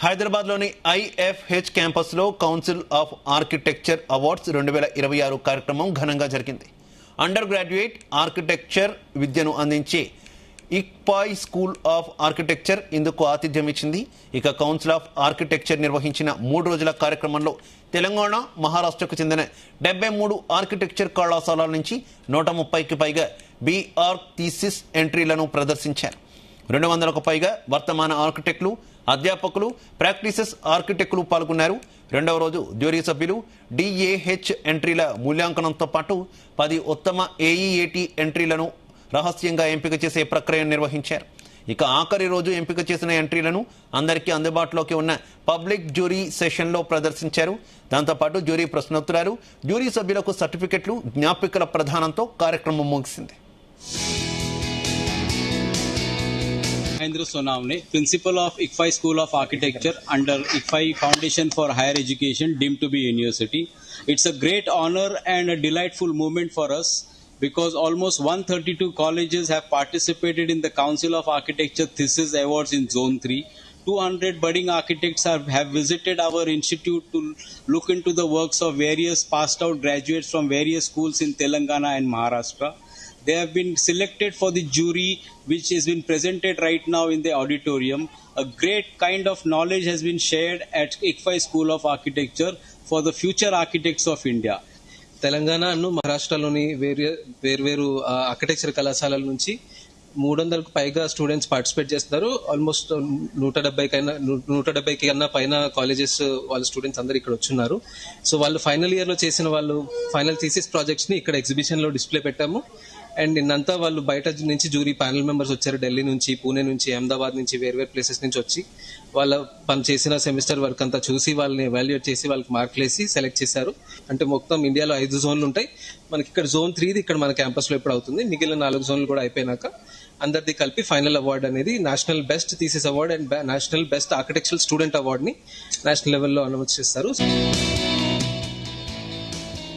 హైదరాబాద్లోని ఐఎఫ్హెచ్ క్యాంపస్లో council of architecture awards 2026 కార్యక్రమం ఘనంగా జరిగింది. అండర్ గ్రాడ్యుయేట్ ఆర్కిటెక్చర్ విద్యను అందించే ఇక్పాయ్ స్కూల్ ఆఫ్ ఆర్కిటెక్చర్ ఇందుకు ఆతిథ్యం ఇచ్చింది. ఇక కౌన్సిల్ ఆఫ్ ఆర్కిటెక్చర్ నిర్వహించిన 3 రోజుల కార్యక్రమంలో తెలంగాణ, మహారాష్ట్రకు చెందిన 73 ఆర్కిటెక్చర్ కళాశాలల నుంచి 130కి పైగా బీఆర్క్ థీసిస్ ఎంట్రీలను ప్రదర్శించారు. 200కు పైగా వర్తమాన ఆర్కిటెక్టులు, అధ్యాపకులు, ప్రాక్టీసెస్ ఆర్కిటెక్టులు పాల్గొన్నారు. రెండవ రోజు జ్యూరీ సభ్యులు డిఏహెచ్ ఎంట్రీల మూల్యాంకనంతో పాటు 10 ఉత్తమ ఏఈఏటీ ఎంట్రీలను రహస్యంగా ఎంపిక చేసే ప్రక్రియను నిర్వహించారు. ఇక ఆఖరి రోజు ఎంపిక చేసిన ఎంట్రీలను అందరికీ అందుబాటులోకి ఉన్న పబ్లిక్ జ్యూరీ సెషన్లో ప్రదర్శించారు. దాంతోపాటు జ్యూరీ ప్రశ్నోత్తరాలు, జ్యూరీ సభ్యులకు సర్టిఫికెట్లు, జ్ఞాపికల ప్రదానంతో కార్యక్రమం ముగిసింది. Mahendra Sonavne, Principal of ICFI School of Architecture under ICFI Foundation for Higher Education, deemed to be university. It's a great honor and a delightful moment for us because almost 132 colleges have participated in the Council of Architecture Thesis Awards in Zone 3. 200 budding architects have visited our institute to look into the works of various passed out graduates from various schools in Telangana and Maharashtra. They have been selected for the jury, which has been presented right now in the auditorium. A great kind of knowledge has been shared at ICFI School of Architecture for the future architects of India. Telangana మహారాష్ట్రలోని వేర్వేరు architecture కళాశాలల నుంచి 300కు పైగా students participate చేస్తున్నారు. Almost 170 కన్నా పైన colleges వాళ్ళ students అందరు ఇక్కడ వచ్చున్నారు. సో వాళ్ళు ఫైనల్ ఇయర్ లో చేసిన వాళ్ళు ఫైనల్ థీసిస్ ప్రాజెక్ట్స్ ని ఇక్కడ ఎగ్జిబిషన్ లో డిస్ప్లే పెట్టాము. అండ్ నిన్నంతా వాళ్ళు బయట నుంచి జూరీ ప్యానల్ మెంబర్స్ వచ్చారు. ఢిల్లీ నుంచి, పూణే నుంచి, అహ్మదాబాద్ నుంచి, వేర్వేరు ప్లేసెస్ నుంచి వచ్చి వాళ్ళ పని చేసిన సెమిస్టర్ వర్క్ అంతా చూసి వాళ్ళని ఎవాల్యుయేట్ చేసి వాళ్ళకి మార్కులు వేసి సెలెక్ట్ చేశారు. అంటే మొత్తం ఇండియాలో 5 జోన్లు ఉంటాయి. మనకి ఇక్కడ జోన్ 3 ఇక్కడ మన క్యాంపస్ లో ఇప్పుడు అవుతుంది. మిగిలిన 4 జోన్లు కూడా అయిపోయినాక అందరిది కలిపి ఫైనల్ అవార్డు అనేది national best thesis award and national best architectural student award ని నేషనల్ లెవెల్లో అనౌన్స్ చేస్తారు.